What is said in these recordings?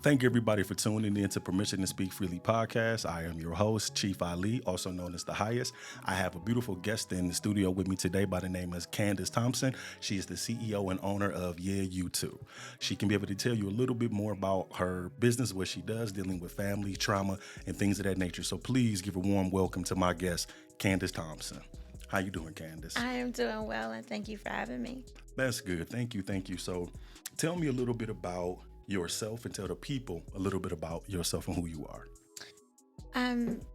Thank you, everybody, for tuning in to Permission to Speak Freely podcast. I am your host, Chief Ali, also known as The Highest. I have a beautiful guest in the studio with me today by the name of Candace Thompson. She is the CEO and owner of Yeah, You Too. She can be able to tell you a little bit more about her business, what she does, dealing with family, trauma, and things of that nature. So please give a warm welcome to my guest, Candace Thompson. How you doing, Candace? I am doing well, and thank you for having me. That's good. Thank you. So tell me a little bit about yourself and tell the people a little bit about yourself and who you are.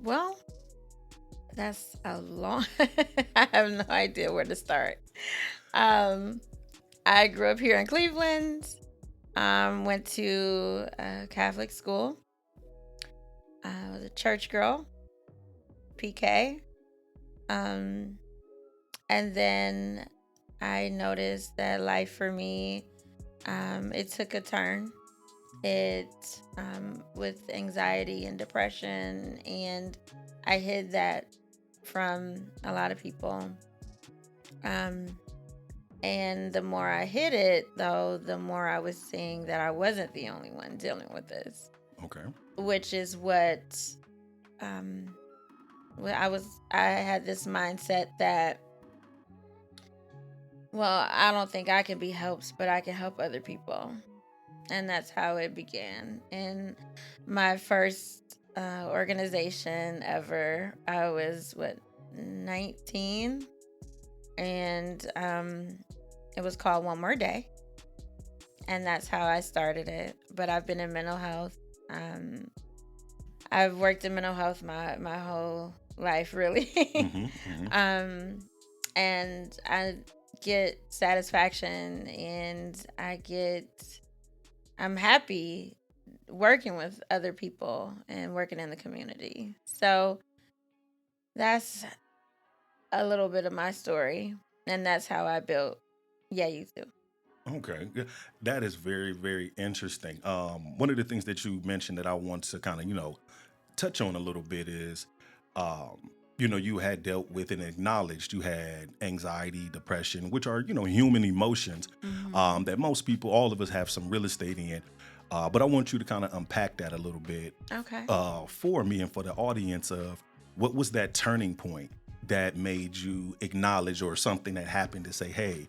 Well, that's a long. I have no idea where to start. I grew up here in Cleveland. Went to a Catholic school. I was a church girl, PK. And then I noticed that life for me, it took a turn. It with anxiety and depression, and I hid that from a lot of people. And the more I hid it, though, the more I was seeing that I wasn't the only one dealing with this. Okay. Which is what I had this mindset that, well, I don't think I can be helped, but I can help other people. And that's how it began. In my first organization ever, I was, 19? And it was called One More Day. And that's how I started it. But I've been in mental health. I've worked in mental health my whole life, really. And I get satisfaction, and I'm happy working with other people and working in the community. So that's a little bit of my story, and that's how I built Yeah, You Too. Okay. Yeah, that is very, very interesting. One of the things that you mentioned that I want to kind of, touch on a little bit is, you had dealt with and acknowledged you had anxiety, depression, which are, human emotions that most people, all of us have some real estate in. But I want you to kind of unpack that a little bit Okay. for me and for the audience of what was that turning point that made you acknowledge, or something that happened to say, hey,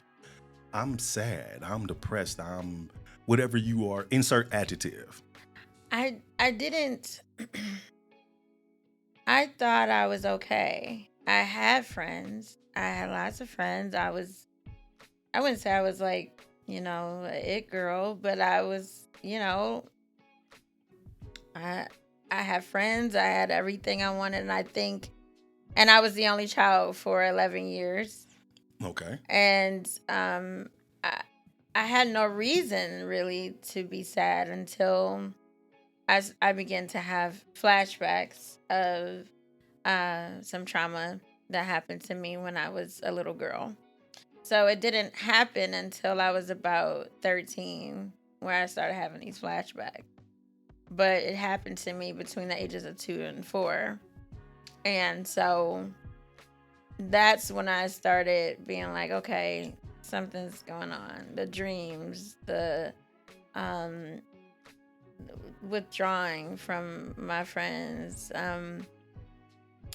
I'm sad, I'm depressed, I'm whatever you are, insert adjective. I didn't. I thought I was okay. I had friends. I had lots of friends. I wouldn't say I was like, a it girl, but I was, I had friends. I had everything I wanted, and I was the only child for 11 years. Okay. And I had no reason really to be sad until I began to have flashbacks of some trauma that happened to me when I was a little girl. So it didn't happen until I was about 13 where I started having these flashbacks. But it happened to me between the ages of 2 and 4. And so that's when I started being like, okay, something's going on. The dreams, the withdrawing from my friends. And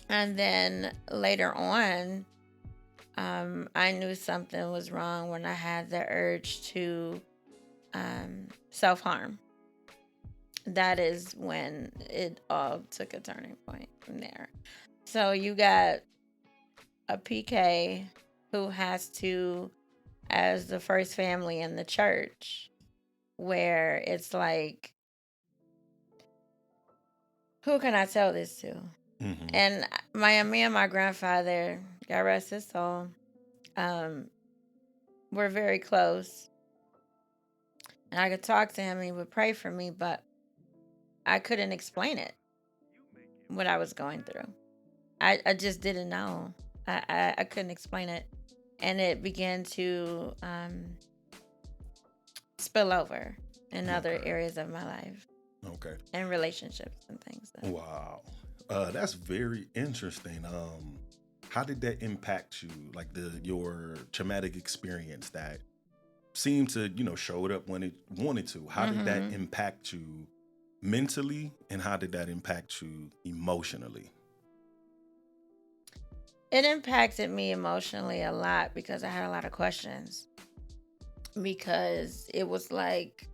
then later on, I knew something was wrong when I had the urge to self-harm. That is when it all took a turning point from there. So you got a PK who has to, as the first family in the church, where it's like, who can I tell this to? Mm-hmm. And me and my grandfather, God rest his soul, were very close. And I could talk to him and he would pray for me, but I couldn't explain it, what I was going through. I just didn't know. I couldn't explain it. And it began to spill over in other areas of my life. Okay. And relationships and things. Wow. That's very interesting. How did that impact you? Like your traumatic experience that seemed to, showed up when it wanted to. How did that impact you mentally, and how did that impact you emotionally? It impacted me emotionally a lot because I had a lot of questions. Because it was like,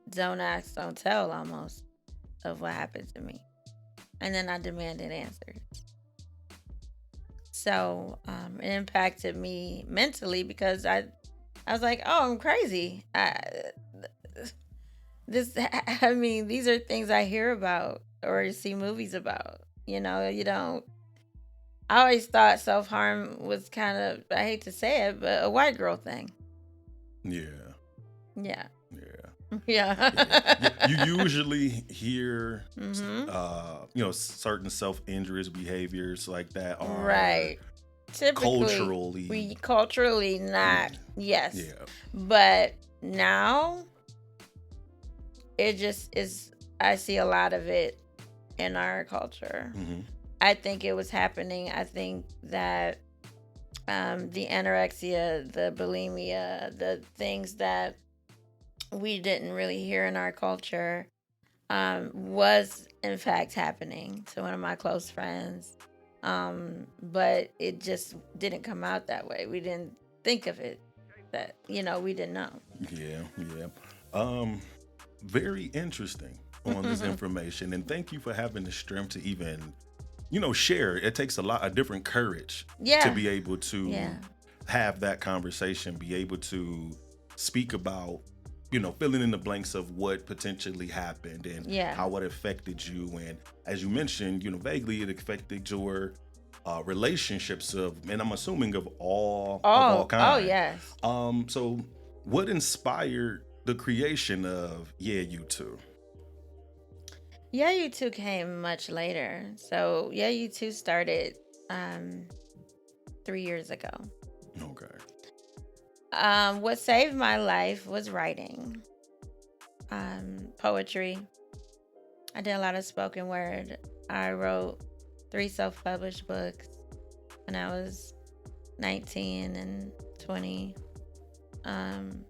don't ask, don't tell almost of what happened to me. And then I demanded answers. So it impacted me mentally because I was like, oh, I'm crazy. I mean, these are things I hear about or see movies about. You don't. I always thought self harm was kind of, I hate to say it, but a white girl thing. Yeah. Yeah. Yeah. Yeah. You usually hear, Mm-hmm. certain self-injurious behaviors like that are Right. Typically, we culturally not, yes. Yeah. But now, it just is, I see a lot of it in our culture. Mm-hmm. I think it was happening. I think that the anorexia, the bulimia, the things that we didn't really hear in our culture was in fact happening to one of my close friends. But it just didn't come out that way. We didn't think of it that, we didn't know. Yeah. Very interesting on this information, and thank you for having the strength to even share. It takes a different courage to be able to have that conversation, be able to speak about filling in the blanks of what potentially happened and how it affected you. And as you mentioned, vaguely it affected your relationships and I'm assuming of all kinds. Oh yes. So what inspired the creation of You Too? You Too came much later. So You Too started 3 years ago. Okay. What saved my life was writing, poetry. I did a lot of spoken word. I wrote 3 self-published books when I was 19 and 20. And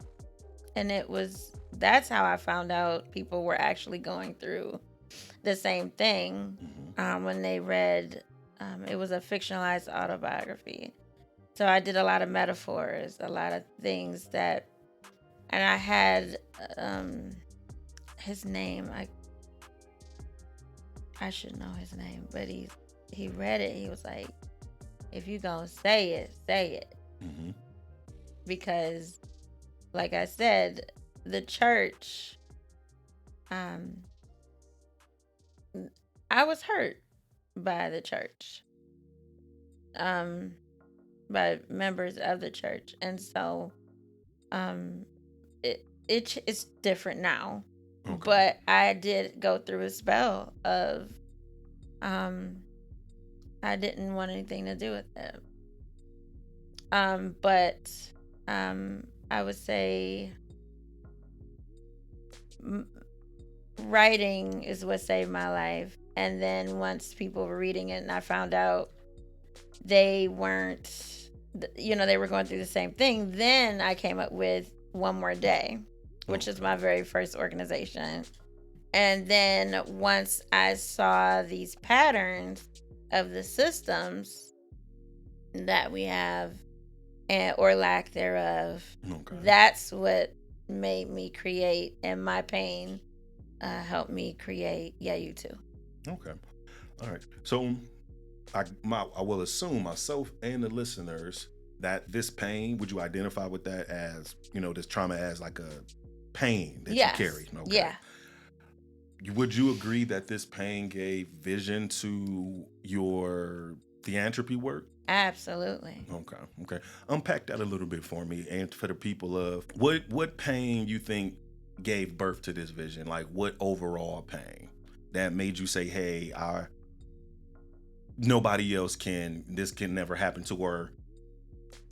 that's how I found out people were actually going through the same thing. When they read, it was a fictionalized autobiography. So I did a lot of metaphors, a lot of things and I had his name. I should know his name, but he read it. He was like, if you gonna say it, say it. Because, like I said, the church, I was hurt by the church, by members of the church, and so it's different now. Okay. But I did go through a spell of I didn't want anything to do with it. But I would say writing is what saved my life. And then once people were reading it and I found out they weren't, they were going through the same thing, then I came up with One More Day, which is my very first organization. And then once I saw these patterns of the systems that we have or lack thereof, that's what made me create, and my pain helped me create You Too. Okay. All right. So I will assume myself and the listeners that this pain, would you identify with that as, this trauma as like a pain that you carry? Okay. Yeah. Would you agree that this pain gave vision to your philanthropy work? Absolutely. Okay. Unpack that a little bit for me and for the people of what pain you think gave birth to this vision? Like what overall pain that made you say, hey, nobody else this can never happen to her?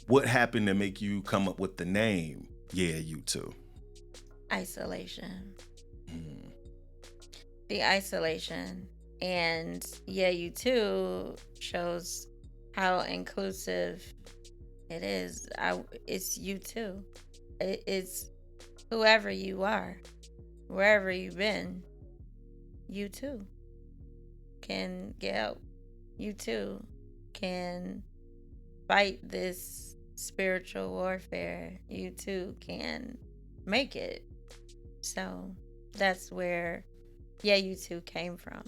What happened to make you come up with the name You Too? Isolation. The isolation. And You Too shows how inclusive it is. It's you too. It's whoever you are, wherever you've been. you too can get help. You too can fight this spiritual warfare. You too can make it. So that's where you too came from.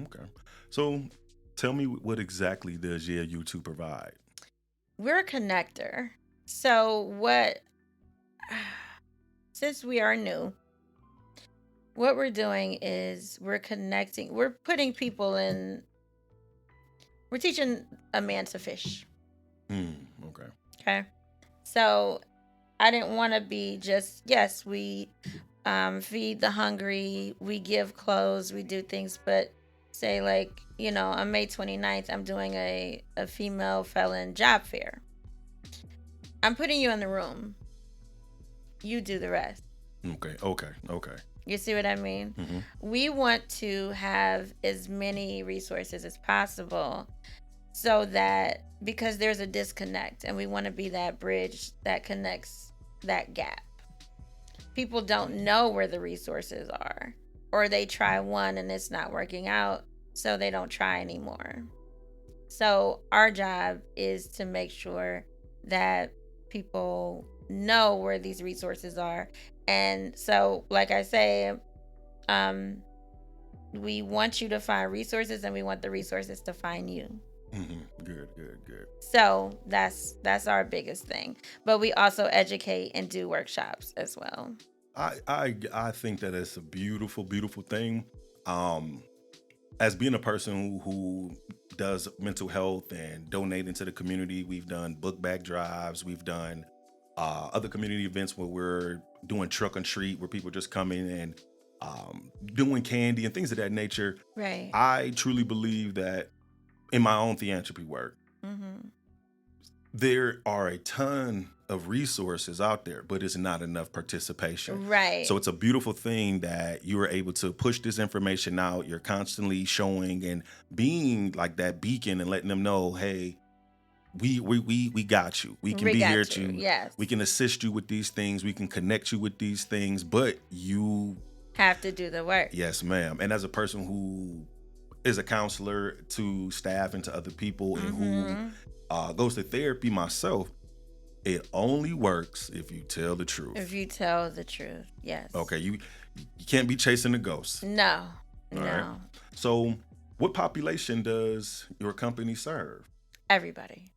Okay. So tell me, what exactly does you two provide? We're a connector. So what since we are new, what we're doing is we're connecting, we're putting people in, we're teaching a man to fish. Okay. Okay. So I didn't want to be just, yes, we feed the hungry, we give clothes, we do things, but say like, on May 29th, I'm doing a female felon job fair. I'm putting you in the room. You do the rest. Okay. You see what I mean? Mm-hmm. We want to have as many resources as possible so that, because there's a disconnect and we want to be that bridge that connects that gap. People don't know where the resources are, or they try one and it's not working out, so they don't try anymore. So our job is to make sure that people know where these resources are. And so, like I say, we want you to find resources and we want the resources to find you. Mm-hmm. Good. So that's our biggest thing. But we also educate and do workshops as well. I think that it's a beautiful thing. As being a person who does mental health and donating to the community, we've done book bag drives, we've done other community events where we're doing truck and treat, where people just come in and doing candy and things of that nature. Right. I truly believe that in my own philanthropy work, Mm-hmm. there are a ton of resources out there, but it's not enough participation. Right. So it's a beautiful thing that you are able to push this information out. You're constantly showing and being like that beacon and letting them know, hey, we got you. We can be here to, yes. we can assist you with these things. We can connect you with these things, but you have to do the work. Yes, ma'am. And as a person who is a counselor to staff and to other people, and who goes to therapy myself, it only works if you tell the truth. If you tell the truth, yes. Okay, you can't be chasing the ghosts. No. All right. So what population does your company serve? Everybody.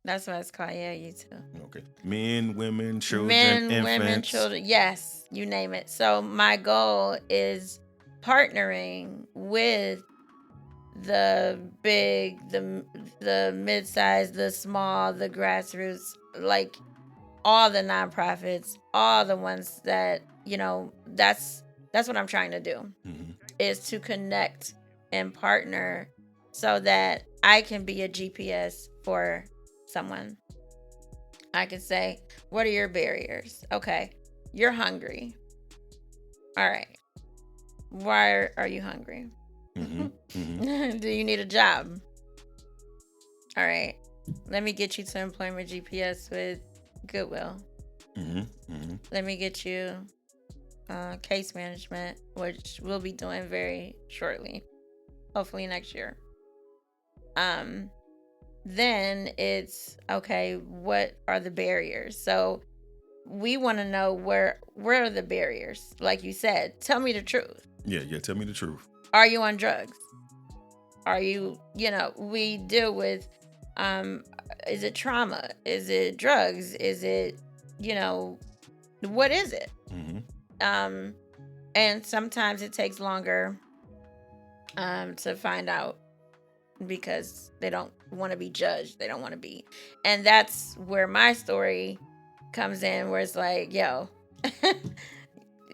That's why it's called you too. Okay. Men, women, children, infants. Women, children. Yes, you name it. So my goal is partnering with the big, the mid-size, the small, the grassroots, like all the nonprofits, all the ones that, that's what I'm trying to do, is to connect and partner so that I can be a GPS for someone. I can say, what are your barriers? Okay, you're hungry. All right. Why are you hungry? Do you need a job? All right. Let me get you to Employment GPS with Goodwill. Let me get you case management, which we'll be doing very shortly, hopefully next year. Then it's, okay, what are the barriers? So we want to know where are the barriers? Like you said, tell me the truth. Yeah, tell me the truth. Are you on drugs? Are you, we deal with, is it trauma? Is it drugs? Is it, what is it? And sometimes it takes longer to find out because they don't want to be judged. They don't want to be. And that's where my story comes in, where it's like, yo,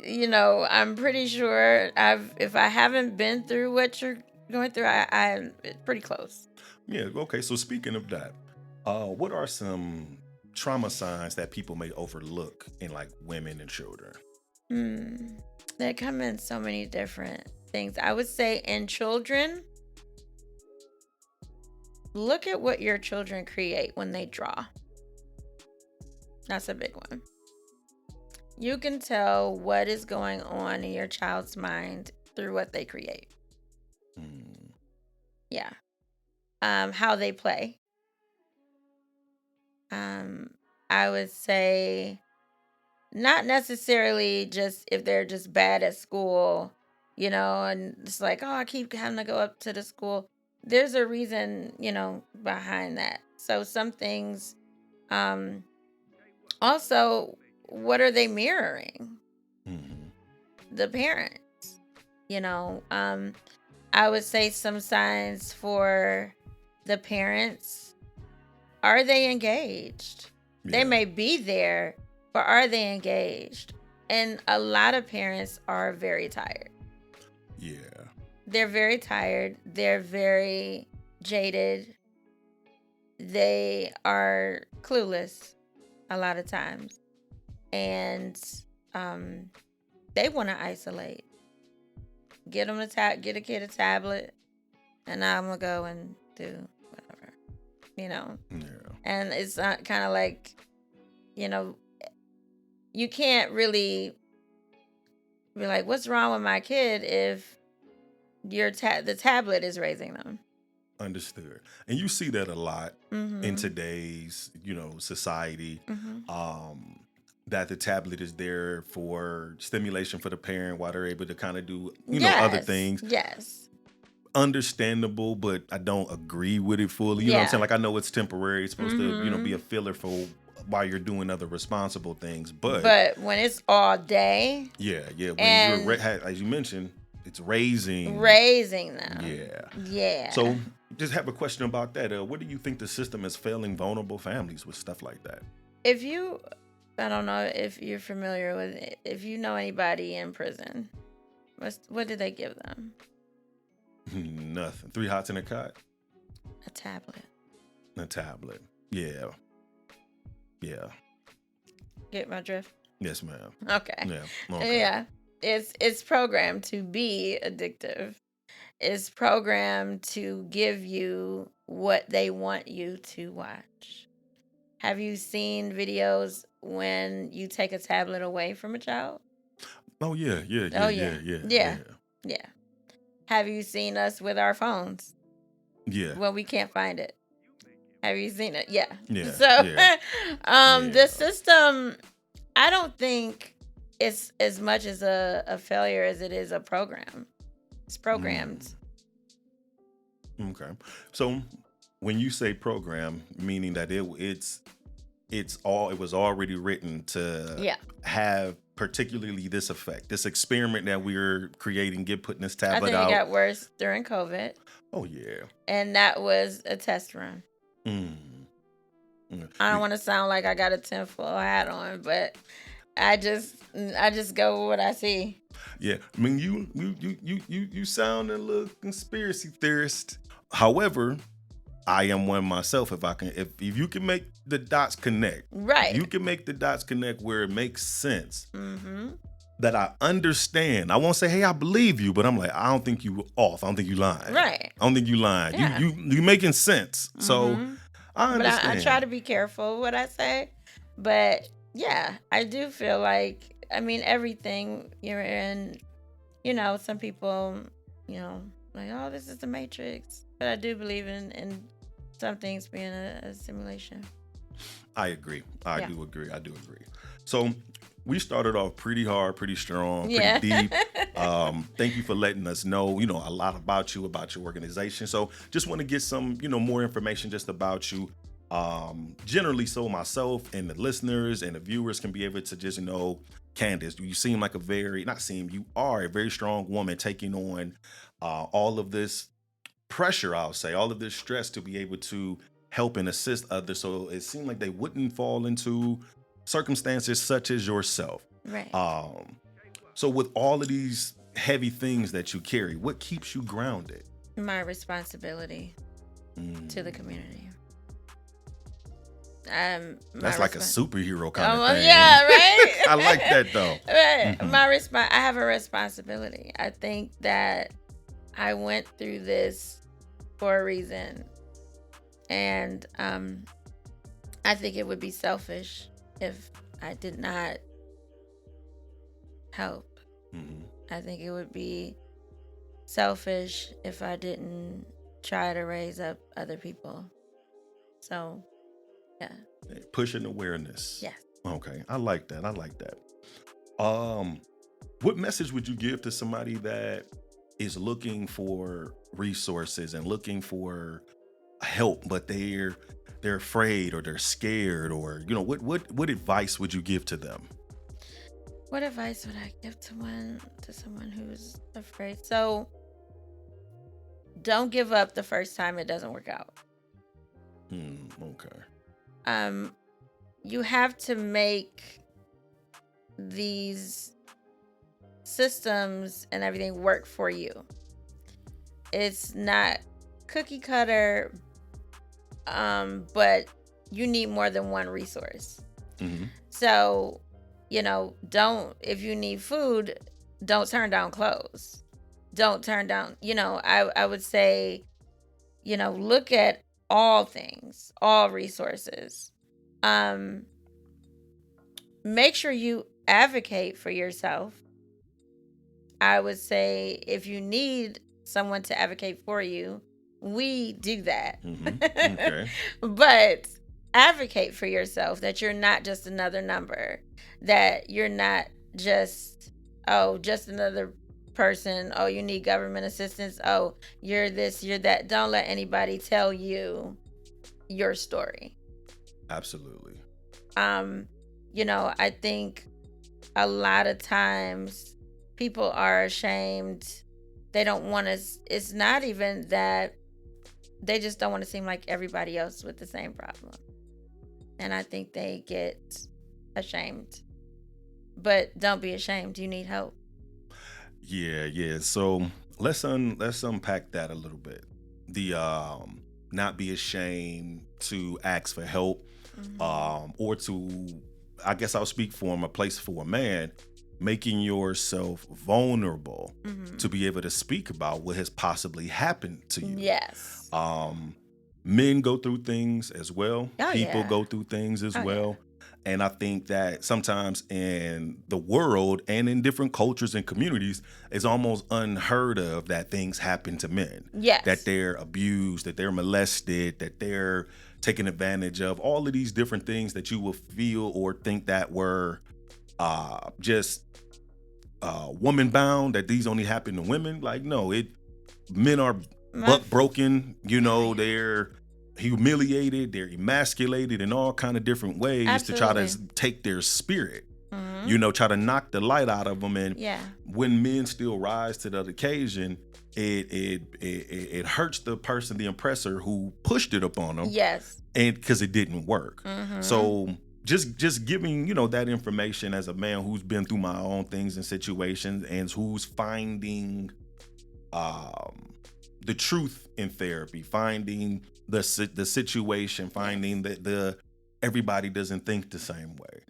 I'm pretty sure if I haven't been through what you're going through, I'm pretty close. Yeah. Okay. So speaking of that, what are some trauma signs that people may overlook in like women and children? They come in so many different things. I would say in children, look at what your children create when they draw. That's a big one. You can tell what is going on in your child's mind through what they create. Mm. Yeah. How they play. I would say not necessarily just if they're just bad at school, and it's like, oh, I keep having to go up to the school. There's a reason, behind that. So some things, also, what are they mirroring? Mm-hmm. The parents, I would say some signs for the parents. Are they engaged? They may be there, but are they engaged? And a lot of parents are very tired. Yeah. They're very tired. They're very jaded. They are clueless a lot of times. And they want to isolate. Get a kid a tablet, and I'm going to go and do whatever, Yeah. And it's not kind of like, you can't really be like, what's wrong with my kid if the tablet is raising them? Understood. And you see that a lot Mm-hmm. in today's, society. Mm-hmm. That the tablet is there for stimulation for the parent while they're able to kind of do, other Yes. things. Yes. Understandable, but I don't agree with it fully. You know what I'm saying? Like, I know it's temporary. It's supposed to, be a filler for while you're doing other responsible things. But when it's all day. Yeah. When And you're, as you mentioned, it's raising them. Yeah. So just have a question about that. What do you think the system is failing vulnerable families with stuff like that? I don't know if you're familiar with it. If you know anybody in prison, what did they give them? Nothing. 3 hots in a cot? A tablet. Yeah. Get my drift? Yes, ma'am. Okay. Yeah. Okay. Yeah. It's programmed to be addictive. It's programmed to give you what they want you to watch. Have you seen videos when you take a tablet away from a child? Oh, yeah. Yeah. Have you seen us with our phones? Yeah. When we can't find it. Have you seen it? Yeah. Yeah. So, Yeah. The system, I don't think it's as much as a failure as it is a program. It's programmed. Okay. So when you say program, meaning that it was already written to have particularly this effect, this experiment that we're creating, putting this tablet out. I think it got worse during COVID. Oh yeah. And that was a test run. I don't want to sound like I got a tinfoil hat on, but I just go with what I see. Yeah, I mean you sound a little conspiracy theorist. However, I am one myself. If you can make the dots connect, right? You can make the dots connect where it makes sense. That I understand. I won't say, hey, I believe you, but I'm like, I don't think you off. I don't think you lying. Right. I don't think you lying. Yeah. You making sense. So I understand. But I try to be careful what I say. But yeah, I do feel like, everything you're in, some people, like, oh, this is the Matrix. But I do believe in some things being a simulation. I agree. I do agree. So we started off pretty hard, pretty strong, pretty deep. Thank you for letting us know, a lot about you, about your organization. So just want to get some, more information just about you. Generally, so myself and the listeners and the viewers can be able to just, Candace, you seem like you are a very strong woman taking on all of this pressure, I'll say, all of this stress to be able to help and assist others. So it seemed like they wouldn't fall into circumstances such as yourself. Right. So with all of these heavy things that you carry, what keeps you grounded? My responsibility to the community. That's like a superhero kind of thing. Yeah, right. I like that though. Right. I have a responsibility. I think that I went through this for a reason, and I think it would be selfish if I did not help. I think it would be selfish if I didn't try to raise up other people. So, yeah. Pushing awareness. Yes. Okay, I like that. I like that. What message would you give to somebody that is looking for resources and looking for help, but they're afraid or they're scared, or what advice would you give to them? What advice would I give to someone who's afraid? So, don't give up the first time it doesn't work out. Okay. You have to make these systems and everything work for you. It's not cookie cutter, but you need more than one resource. Mm-hmm. So, if you need food, don't turn down clothes. Don't turn down, I would say, look at all things, all resources. Make sure you advocate for yourself. I would say if you need someone to advocate for you, we do that. Mm-hmm. Okay. But advocate for yourself, that you're not just another number, that you're not just another person. Oh, you need government assistance. Oh, you're this, you're that. Don't let anybody tell you your story. Absolutely. I think a lot of times people are ashamed. They don't want to, it's not even that, they just don't want to seem like everybody else with the same problem. And I think they get ashamed. But don't be ashamed. You need help. Yeah. So let's unpack that a little bit. The not be ashamed to ask for help, or to, I guess I'll speak for him, a place for a man, making yourself vulnerable to be able to speak about what has possibly happened to you. Yes. Men go through things as well. Oh, People yeah. go through things as well. Yeah. And I think that sometimes in the world and in different cultures and communities, it's almost unheard of that things happen to men. Yes. That they're abused, that they're molested, that they're taken advantage of. All of these different things that you will feel or think that were just woman bound, that these only happen to women. Like, no, men are buck broken, they're humiliated, they're emasculated in all kind of different ways. Absolutely. To try to take their spirit, try to knock the light out of them. And when men still rise to the occasion, it hurts the person, the oppressor who pushed it upon them. Yes. And because it didn't work. So just giving, that information as a man who's been through my own things and situations, and who's finding the truth in therapy, finding the situation, finding that everybody doesn't think the same way.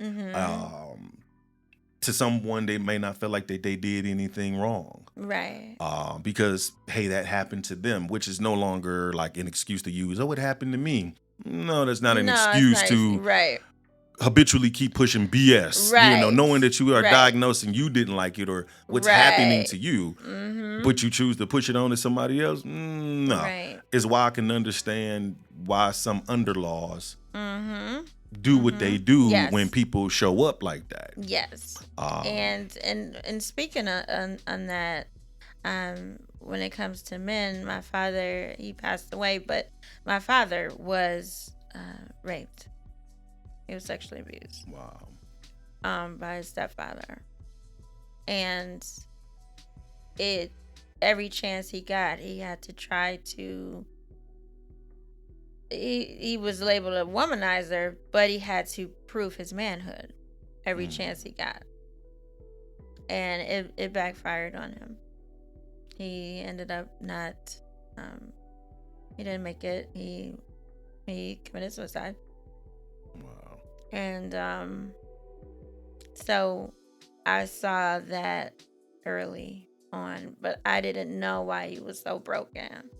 To someone, they may not feel like they did anything wrong. Right. Because, hey, that happened to them, which is no longer like an excuse to use. Oh, it happened to me. No, that's not an excuse to habitually keep pushing BS. Right. Knowing that you are diagnosed and you didn't like it, or what's happening to you, but you choose to push it on to somebody else. No. Right. Is why I can understand why some underlaws do what they do when people show up like that. Yes. And speaking on that, when it comes to men, my father, he passed away, but my father was raped. He was sexually abused. Wow. By his stepfather. And every chance he got, he had to try to, he was labeled a womanizer, but he had to prove his manhood every chance he got. And it backfired on him. He ended up not, he didn't make it. He committed suicide. Wow. And so I saw that early on, but I didn't know why he was so broken.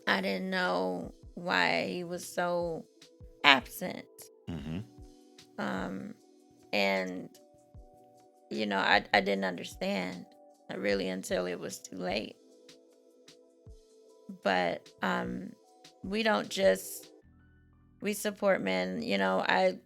I didn't know why he was so absent. And I didn't understand really until it was too late. But we don't just, we support men. You know,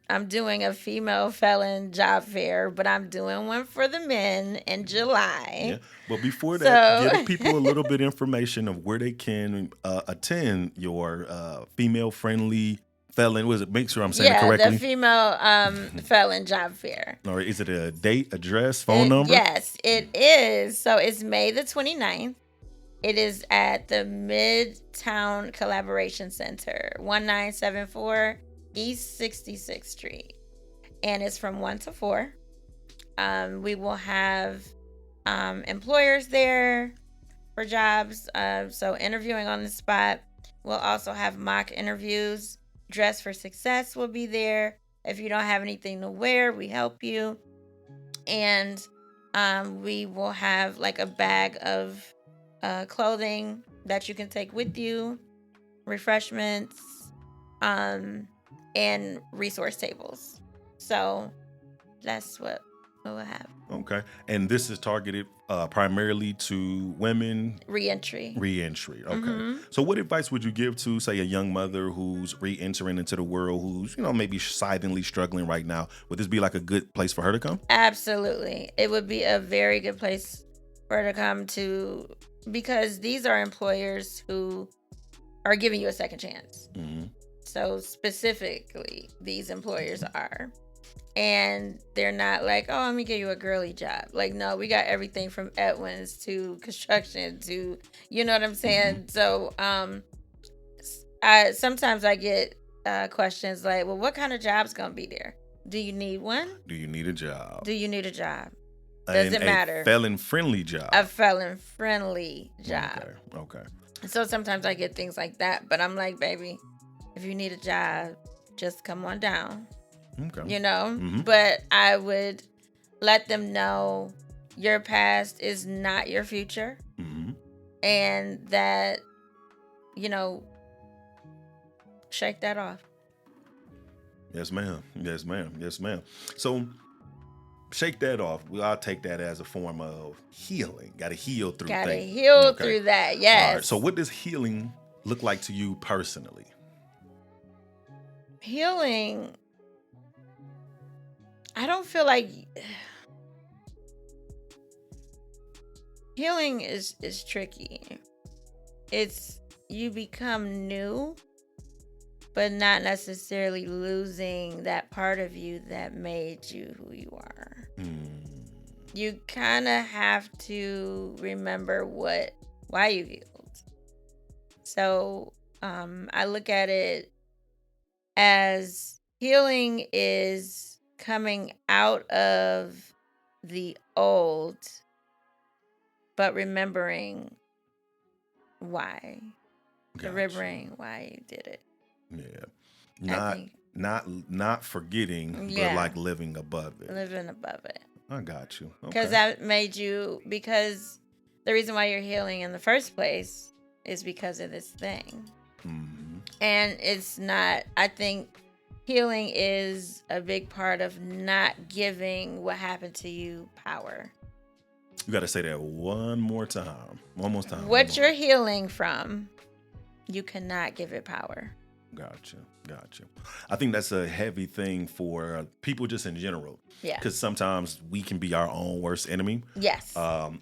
I'm doing a female felon job fair, but I'm doing one for the men in July. Yeah. But before that, give the people a So little bit of information of where they can attend your female friendly felon. Was it? Make sure I'm saying it yeah, the correctly. female felon job fair. Or is it a date, address, phone number? Yes, it is. So it's May the 29th. It is at the Midtown Collaboration Center, 1974 East 66th Street. And it's from 1 to 4. We will have employers there for jobs. So interviewing on the spot. We'll also have mock interviews. Dress for Success will be there. If you don't have anything to wear, we help you. And we will have like a bag of clothing that you can take with you, refreshments, and resource tables. So that's what we'll have. Okay. And this is targeted primarily to women. Reentry. Okay. So what advice would you give to, say, a young mother who's re-entering into the world, who's, maybe silently struggling right now? Would this be like a good place for her to come? Absolutely. It would be a very good place for her to come to, because these are employers who are giving you a second chance. So specifically, these employers are. And they're not like, oh, let me give you a girly job. Like, no, we got everything from Edwin's to construction to, you know what I'm saying? So sometimes I get questions like, well, what kind of job's going to be there? Do you need one? Do you need a job? Do you need a job? Does it matter? A felon-friendly job. A felon-friendly job. Okay. So sometimes I get things like that. But I'm like, baby, if you need a job, just come on down. Okay. But I would let them know your past is not your future. And that, shake that off. Yes, ma'am. So shake that off. I'll take that as a form of healing. Got to heal through things. Got to heal through that, yes. All right. So what does healing look like to you personally? Healing, I don't feel like healing is tricky. It's, you become new, but not necessarily losing that part of you that made you who you are. You kind of have to remember why you healed. So I look at it as healing is coming out of the old, but remembering why. Remembering why you did it. Yeah. Not forgetting, but like living above it. Living above it. I got you. Because that made you, because the reason why you're healing in the first place is because of this thing. And it's not, I think healing is a big part of not giving what happened to you power. You got to say that one more time. One more time. What you're healing from, you cannot give it power. Gotcha. I think that's a heavy thing for people just in general. Yeah. Because sometimes we can be our own worst enemy. Yes.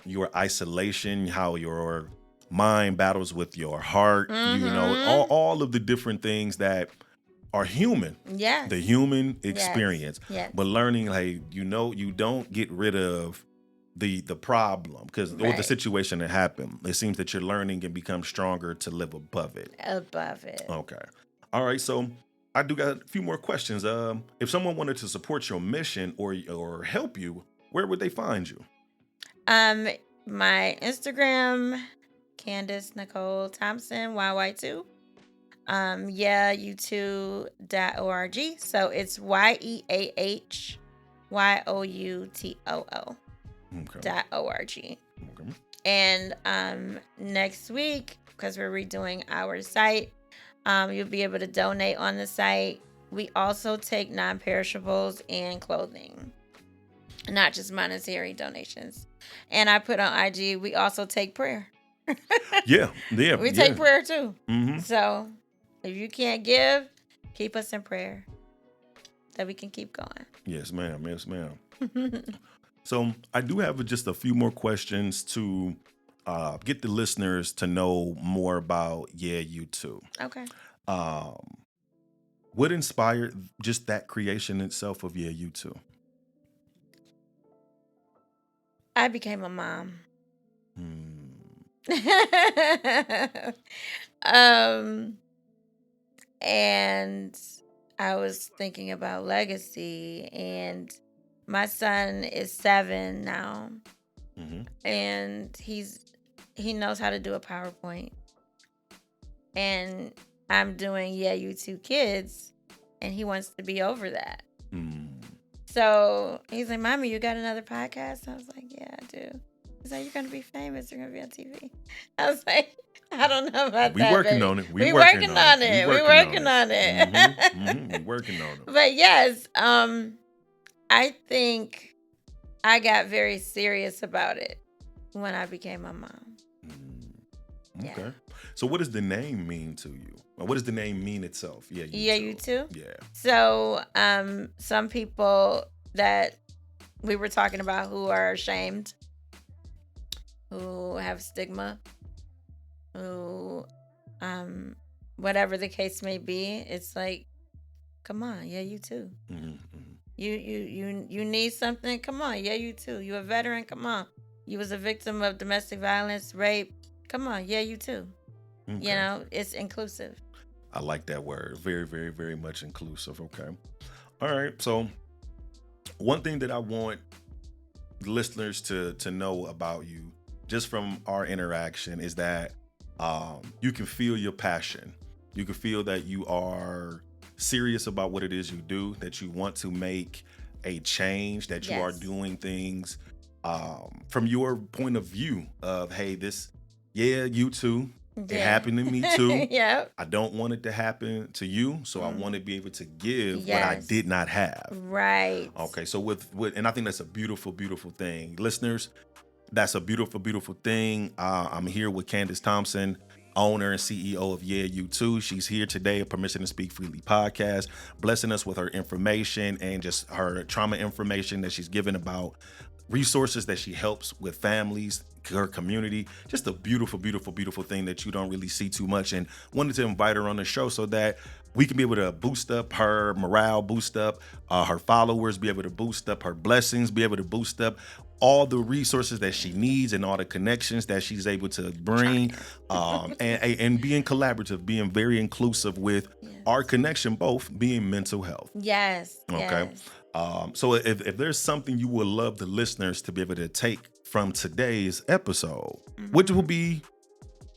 Your isolation, how your mind battles with your heart, all of the different things that are human. Yes. The human experience. Yes. But learning, like, you don't get rid of the problem because or the situation that happened. It seems that you're learning and become stronger to live above it. Okay. All right. So I do got a few more questions. If someone wanted to support your mission or help you, where would they find you? My Instagram, Candace Nicole Thompson, YY2. U2.org. So it's YEAHYOUTOO. .org. Okay. And next week, because we're redoing our site, you'll be able to donate on the site. We also take non-perishables and clothing. not just monetary donations. And I put on IG, we also take prayer. Yeah. We take prayer too. Mm-hmm. So if you can't give, keep us in prayer that we can keep going. Yes, ma'am. Yes, ma'am. So I do have just a few more questions to get the listeners to know more about You Too. Okay. What inspired just that creation itself of You Too? I became a mom. And I was thinking about legacy, and my son is 7 now, and he knows how to do a PowerPoint, and I'm doing You Too Kids, and he wants to be over that. So he's like, "Mommy, you got another podcast?" I was like, "Yeah, I do." He's like, "You're gonna be famous. You're gonna be on TV." I was like, "I don't know about that. We working baby. on it. We working on it. We working on it. We working on it. But yes, I think I got very serious about it when I became a mom. Okay. Yeah. So what does the name mean to you? Or what does the name mean itself? You Too? Yeah. So some people that we were talking about who are ashamed, who have stigma, who whatever the case may be, it's like, come on, You Too. You need something? Come on, You Too. You a veteran? Come on. You was a victim of domestic violence, rape? Come on, You Too. Okay. You know, it's inclusive. I like that word. Very, very, very much inclusive. Okay. All right. So one thing that I want listeners to know about you, just from our interaction, is that you can feel your passion. You can feel that you are serious about what it is you do, that you want to make a change, that you are doing things from your point of view of, hey, You Too. It happened to me too. Yeah. I don't want it to happen to you, so I want to be able to give what I did not have. Right. Okay, so with and I think that's a beautiful, beautiful thing. Listeners, that's a beautiful, beautiful thing. I'm here with Candace Thompson, owner and CEO of You Too. She's here today at Permission to Speak Freely podcast, blessing us with her information and just her trauma information that she's given about resources that she helps with families, her community. Just a beautiful, beautiful, beautiful thing that you don't really see too much, and wanted to invite her on the show so that we can be able to boost up her morale, boost up her followers, be able to boost up her blessings, be able to boost up all the resources that she needs and all the connections that she's able to bring, and being collaborative, being very inclusive with our connection, both being mental health. Yes. Okay. Yes. So if there's something you would love the listeners to be able to take from today's episode, which will be,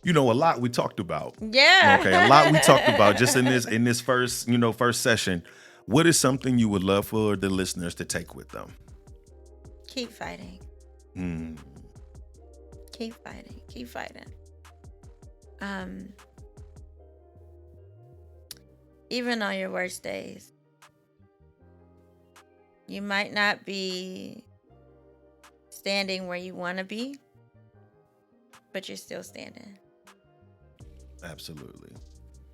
a lot we talked about. Yeah. Okay, a lot we talked about just in this first session. What is something you would love for the listeners to take with them? Keep fighting. Keep fighting. Keep fighting. Even on your worst days, you might not be standing where you want to be, but you're still standing. Absolutely.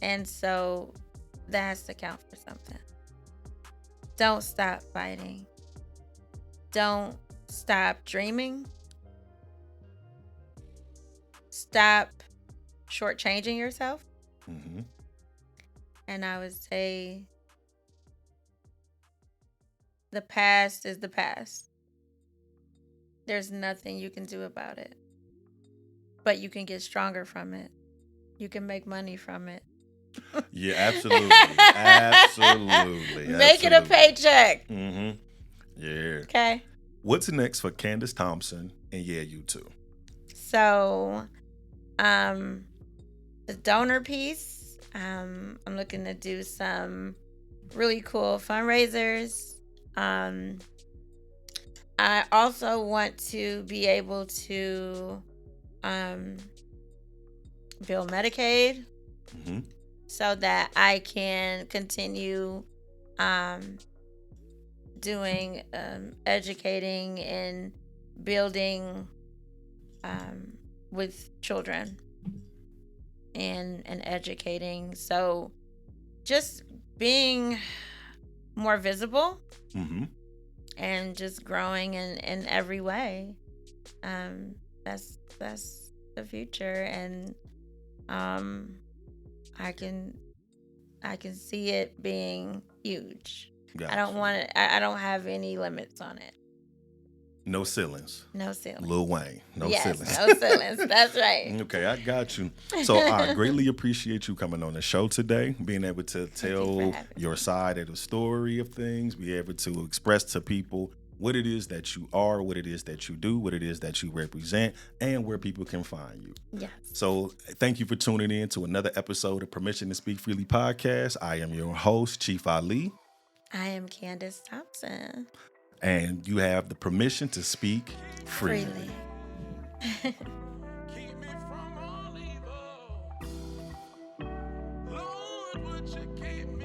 And so that has to count for something. Don't stop fighting. Don't stop dreaming. Stop shortchanging yourself. And I would say the past is the past. There's nothing you can do about it. But you can get stronger from it. You can make money from it. Yeah, absolutely. Absolutely. Make it a paycheck. Yeah. Okay. What's next for Candace Thompson and You Too? So, the donor piece, I'm looking to do some really cool fundraisers. I also want to be able to build Medicaid so that I can continue doing educating and building with children and educating. So just being more visible Mm-hmm. and just growing in every way. That's the future, and I can see it being huge. Gotcha. I don't want it. I don't have any limits on it. No ceilings. No ceilings. Lil Wayne. No yes, ceilings. No ceilings. That's right. Okay, I got you. So I greatly appreciate you coming on the show today, being able to tell your side of the story of things, be able to express to people what it is that you are, what it is that you do, what it is that you represent, and where people can find you. Yes. So thank you for tuning in to another episode of Permission to Speak Freely podcast. I am your host, Chief Ali. I am Candace Thompson. And you have the permission to speak freely. Keep me from all evil. Lord, would you keep me